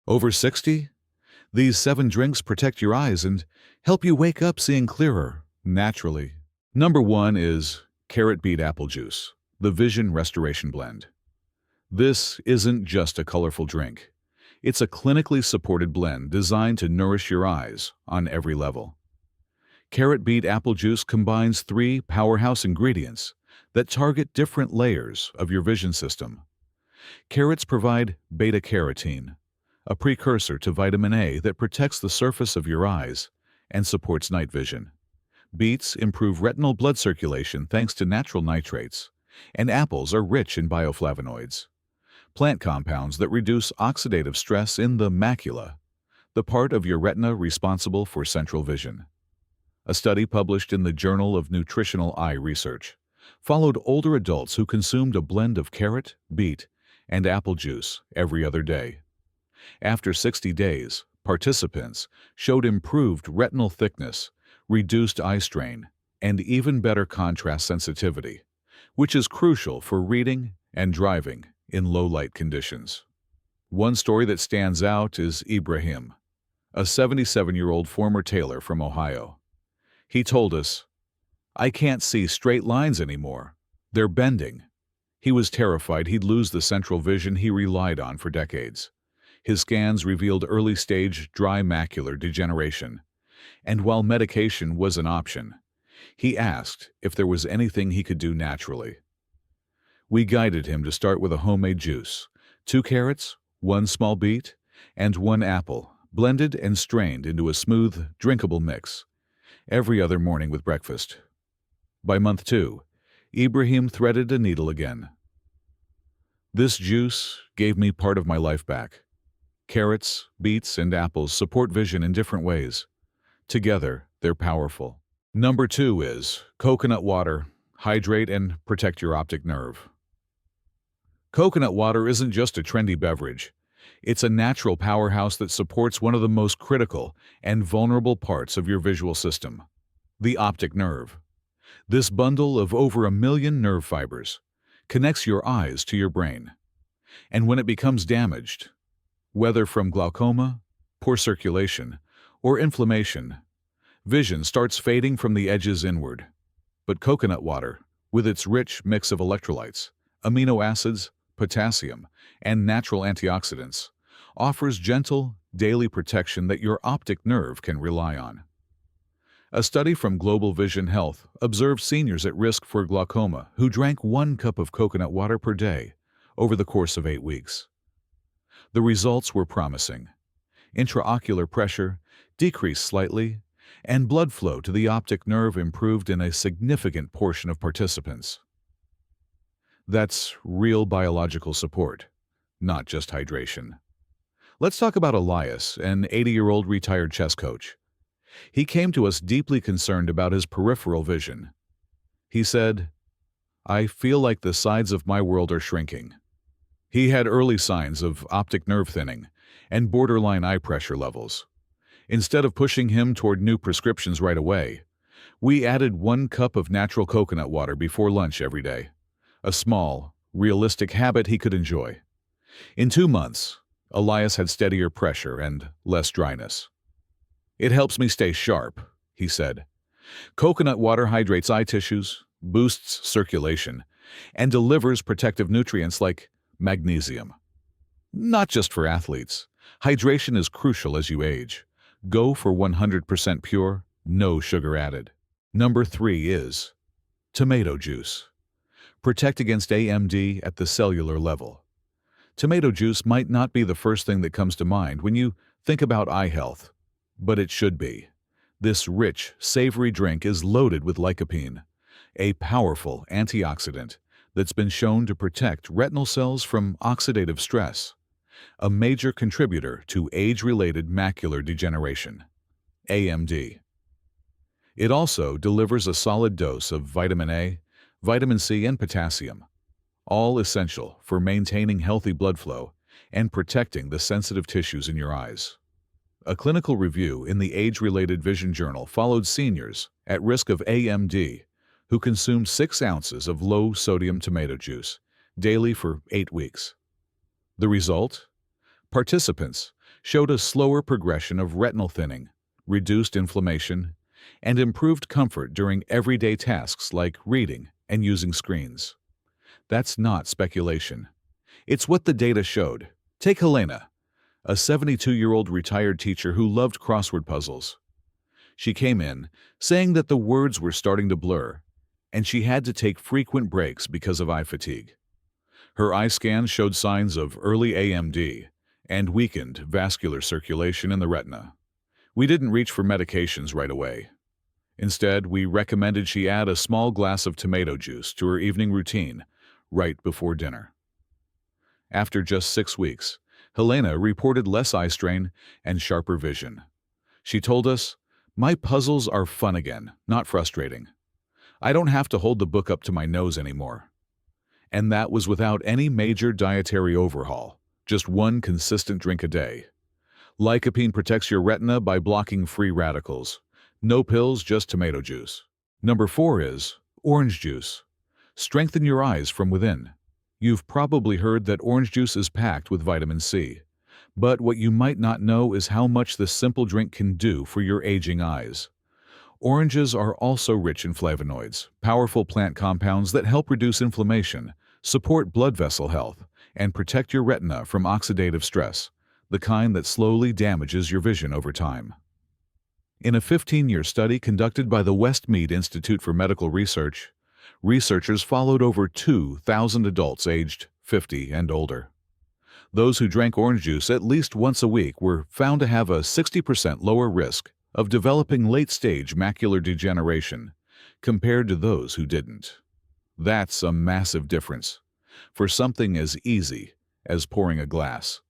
Over 60? These 7 drinks protect your eyes and help you wake up seeing clearer, naturally. Number 1 is carrot beet apple juice, the Vision Restoration Blend. This isn't just a colorful drink. It's a clinically supported blend designed to nourish your eyes on every level. Carrot beet apple juice combines 3 powerhouse ingredients that target different layers of your vision system. Carrots provide beta-carotene, a precursor to vitamin A that protects the surface of your eyes and supports night vision. Beets improve retinal blood circulation thanks to natural nitrates, and apples are rich in bioflavonoids, plant compounds that reduce oxidative stress in the macula, the part of your retina responsible for central vision. A study published in the Journal of Nutritional Eye Research followed older adults who consumed a blend of carrot, beet, and apple juice every other day. After 60 days, participants showed improved retinal thickness, reduced eye strain, and even better contrast sensitivity, which is crucial for reading and driving in low-light conditions. One story that stands out is Ibrahim, a 77-year-old former tailor from Ohio. He told us, "I can't see straight lines anymore. They're bending." He was terrified he'd lose the central vision he relied on for decades. His scans revealed early-stage dry macular degeneration, and while medication was an option, he asked if there was anything he could do naturally. We guided him to start with a homemade juice, 2 carrots, 1 small beet, and 1 apple, blended and strained into a smooth, drinkable mix, every other morning with breakfast. By month 2, Ibrahim threaded a needle again. This juice gave me part of my life back. Carrots, beets, and apples support vision in different ways. Together, they're powerful. Number 2 is coconut water. Hydrate and protect your optic nerve. Coconut water isn't just a trendy beverage. It's a natural powerhouse that supports one of the most critical and vulnerable parts of your visual system, the optic nerve. This bundle of over 1 million nerve fibers connects your eyes to your brain. And when it becomes damaged, whether from glaucoma, poor circulation, or inflammation, vision starts fading from the edges inward. But coconut water, with its rich mix of electrolytes, amino acids, potassium, and natural antioxidants, offers gentle, daily protection that your optic nerve can rely on. A study from Global Vision Health observed seniors at risk for glaucoma who drank 1 cup of coconut water per day over the course of 8 weeks. The results were promising. Intraocular pressure decreased slightly, and blood flow to the optic nerve improved in a significant portion of participants. That's real biological support, not just hydration. Let's talk about Elias, an 80-year-old retired chess coach. He came to us deeply concerned about his peripheral vision. He said, "I feel like the sides of my world are shrinking." He had early signs of optic nerve thinning and borderline eye pressure levels. Instead of pushing him toward new prescriptions right away, we added 1 cup of natural coconut water before lunch every day, a small, realistic habit he could enjoy. In 2 months, Elias had steadier pressure and less dryness. "It helps me stay sharp," he said. "Coconut water hydrates eye tissues, boosts circulation, and delivers protective nutrients like magnesium. Not just for athletes. Hydration is crucial as you age. Go for 100% pure, no sugar added." Number 3 is tomato juice. Protect against AMD at the cellular level. Tomato juice might not be the first thing that comes to mind when you think about eye health, but it should be. This rich, savory drink is loaded with lycopene, a powerful antioxidant that's been shown to protect retinal cells from oxidative stress, a major contributor to age-related macular degeneration, AMD. It also delivers a solid dose of vitamin A, vitamin C, and potassium, all essential for maintaining healthy blood flow and protecting the sensitive tissues in your eyes. A clinical review in the Age-Related Vision Journal followed seniors at risk of AMD who consumed 6 ounces of low-sodium tomato juice daily for 8 weeks. The result? Participants showed a slower progression of retinal thinning, reduced inflammation, and improved comfort during everyday tasks like reading and using screens. That's not speculation. It's what the data showed. Take Helena, a 72-year-old retired teacher who loved crossword puzzles. She came in saying that the words were starting to blur, and she had to take frequent breaks because of eye fatigue. Her eye scans showed signs of early AMD and weakened vascular circulation in the retina. We didn't reach for medications right away. Instead, we recommended she add a small glass of tomato juice to her evening routine right before dinner. After just 6 weeks, Helena reported less eye strain and sharper vision. She told us, "My puzzles are fun again, not frustrating. I don't have to hold the book up to my nose anymore." And that was without any major dietary overhaul, just one consistent drink a day. Lycopene protects your retina by blocking free radicals. No pills, just tomato juice. Number 4 is orange juice. Strengthen your eyes from within. You've probably heard that orange juice is packed with vitamin C. But what you might not know is how much this simple drink can do for your aging eyes. Oranges are also rich in flavonoids, powerful plant compounds that help reduce inflammation, support blood vessel health, and protect your retina from oxidative stress, the kind that slowly damages your vision over time. In a 15-year study conducted by the Westmead Institute for Medical Research, researchers followed over 2,000 adults aged 50 and older. Those who drank orange juice at least once a week were found to have a 60% lower risk of developing late-stage macular degeneration compared to those who didn't. That's a massive difference for something as easy as pouring a glass.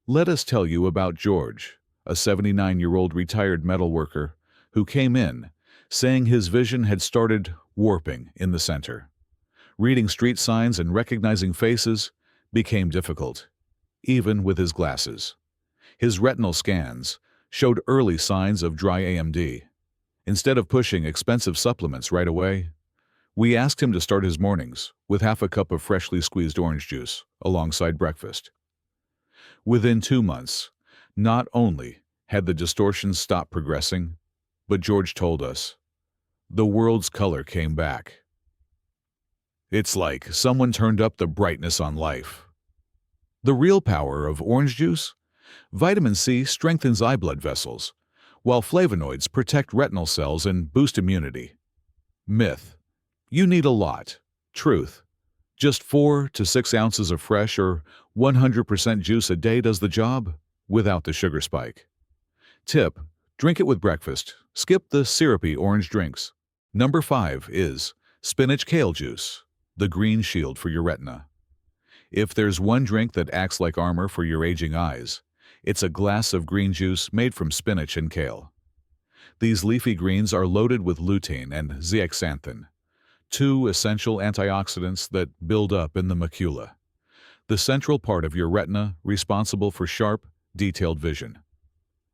Let us tell you about George, a 79-year-old retired metal worker who came in saying his vision had started warping in the center. Reading street signs and recognizing faces became difficult, even with his glasses. His retinal scans showed early signs of dry AMD. Instead of pushing expensive supplements right away, we asked him to start his mornings with half a cup of freshly squeezed orange juice alongside breakfast. Within 2 months, not only had the distortions stopped progressing, but George told us, the world's color came back. It's like someone turned up the brightness on life. The real power of orange juice? Vitamin C strengthens eye blood vessels, while flavonoids protect retinal cells and boost immunity. Myth: you need a lot. Truth: just 4 to 6 ounces of fresh or 100% juice a day does the job without the sugar spike. Tip: drink it with breakfast. Skip the syrupy orange drinks. Number 5 is spinach kale juice, the green shield for your retina. If there's one drink that acts like armor for your aging eyes, it's a glass of green juice made from spinach and kale. These leafy greens are loaded with lutein and zeaxanthin, 2 essential antioxidants that build up in the macula, the central part of your retina responsible for sharp, detailed vision.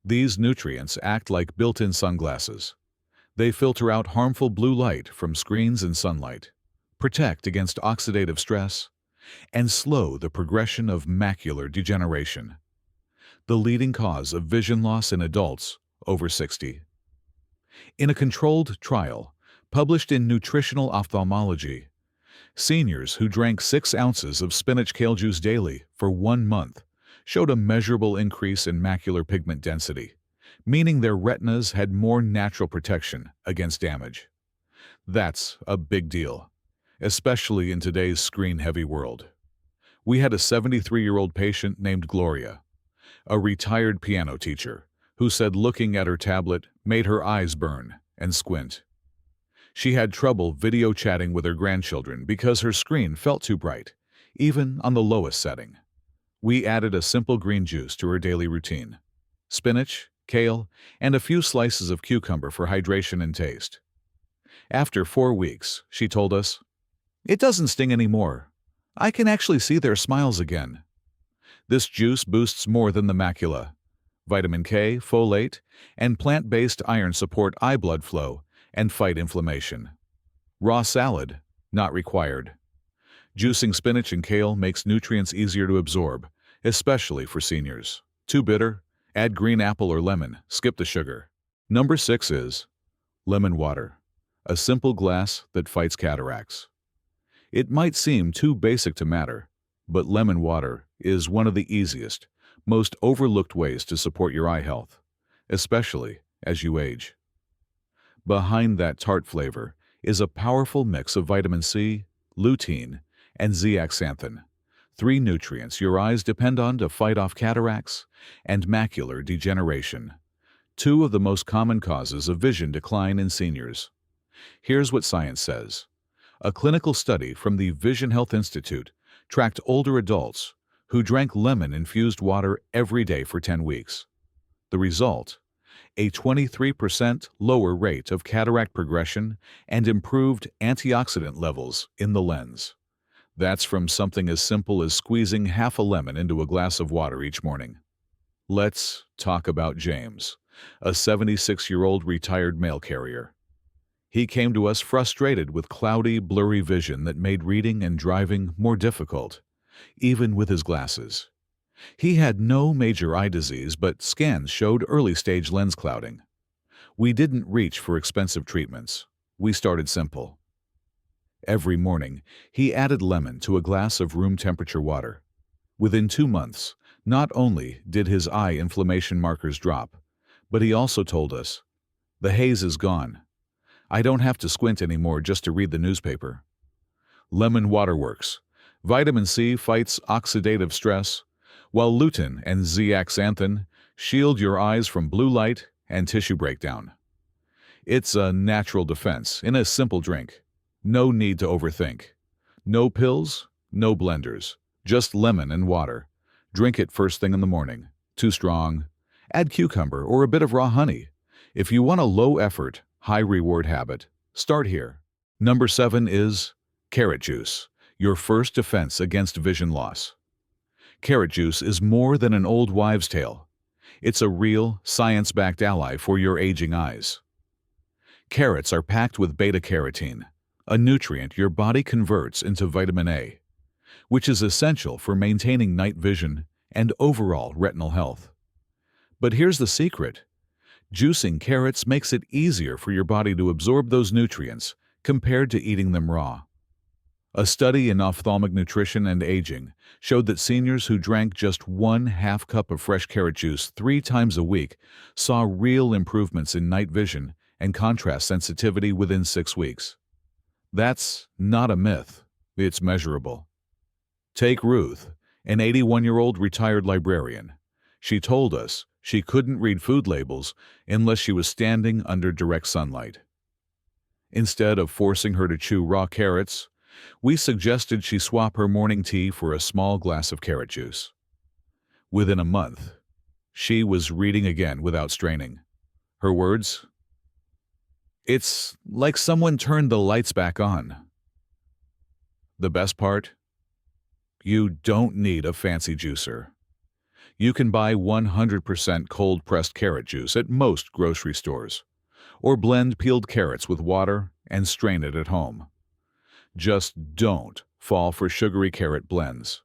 These nutrients act like built-in sunglasses. They filter out harmful blue light from screens and sunlight, protect against oxidative stress, and slow the progression of macular degeneration, the leading cause of vision loss in adults over 60. In a controlled trial published in Nutritional Ophthalmology, seniors who drank 6 ounces of spinach kale juice daily for 1 month showed a measurable increase in macular pigment density, meaning their retinas had more natural protection against damage. That's a big deal, especially in today's screen-heavy world. We had a 73-year-old patient named Gloria, a retired piano teacher, who said looking at her tablet made her eyes burn and squint. She had trouble video chatting with her grandchildren because her screen felt too bright, even on the lowest setting. We added a simple green juice to her daily routine: spinach, kale, and a few slices of cucumber for hydration and taste. After 4 weeks, she told us, "It doesn't sting anymore. I can actually see their smiles again." This juice boosts more than the macula. Vitamin K, folate, and plant-based iron support eye blood flow and fight inflammation. Raw salad, not required. Juicing spinach and kale makes nutrients easier to absorb, especially for seniors. Too bitter? Add green apple or lemon, skip the sugar. Number 6 is lemon water, a simple glass that fights cataracts. It might seem too basic to matter, but lemon water is one of the easiest, most overlooked ways to support your eye health, especially as you age. Behind that tart flavor is a powerful mix of vitamin C, lutein, and zeaxanthin, 3 nutrients your eyes depend on to fight off cataracts and macular degeneration, 2 of the most common causes of vision decline in seniors. Here's what science says. A clinical study from the Vision Health Institute tracked older adults who drank lemon-infused water every day for 10 weeks. The result? A 23% lower rate of cataract progression and improved antioxidant levels in the lens. That's from something as simple as squeezing half a lemon into a glass of water each morning. Let's talk about James, a 76-year-old retired mail carrier. He came to us frustrated with cloudy, blurry vision that made reading and driving more difficult, even with his glasses. He had no major eye disease, but scans showed early-stage lens clouding. We didn't reach for expensive treatments. We started simple. Every morning, he added lemon to a glass of room-temperature water. Within 2 months, not only did his eye inflammation markers drop, but he also told us, "The haze is gone. I don't have to squint anymore just to read the newspaper." Lemon water works. Vitamin C fights oxidative stress, while lutein and zeaxanthin shield your eyes from blue light and tissue breakdown. It's a natural defense in a simple drink. No need to overthink. No pills, no blenders, just lemon and water. Drink it first thing in the morning. Too strong? Add cucumber or a bit of raw honey. If you want a low-effort, high-reward habit, start here. Number 7 is carrot juice, your first defense against vision loss. Carrot juice is more than an old wives' tale. It's a real, science-backed ally for your aging eyes. Carrots are packed with beta-carotene, a nutrient your body converts into vitamin A, which is essential for maintaining night vision and overall retinal health. But here's the secret. Juicing carrots makes it easier for your body to absorb those nutrients compared to eating them raw. A study in ophthalmic nutrition and aging showed that seniors who drank just 1/2 cup of fresh carrot juice 3 times a week saw real improvements in night vision and contrast sensitivity within 6 weeks. That's not a myth. It's measurable. Take Ruth, an 81-year-old retired librarian. She told us she couldn't read food labels unless she was standing under direct sunlight. Instead of forcing her to chew raw carrots, we suggested she swap her morning tea for a small glass of carrot juice. Within a month, she was reading again without straining. Her words? "It's like someone turned the lights back on." The best part? You don't need a fancy juicer. You can buy 100% cold-pressed carrot juice at most grocery stores, or blend peeled carrots with water and strain it at home. Just don't fall for sugary carrot blends.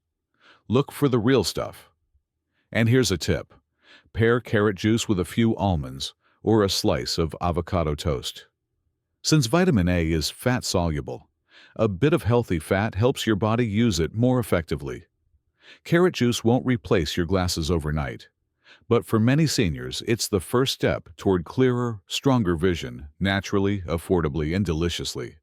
Look for the real stuff. And here's a tip. Pair carrot juice with a few almonds or a slice of avocado toast. Since vitamin A is fat-soluble, a bit of healthy fat helps your body use it more effectively. Carrot juice won't replace your glasses overnight, but for many seniors, it's the first step toward clearer, stronger vision, naturally, affordably, and deliciously.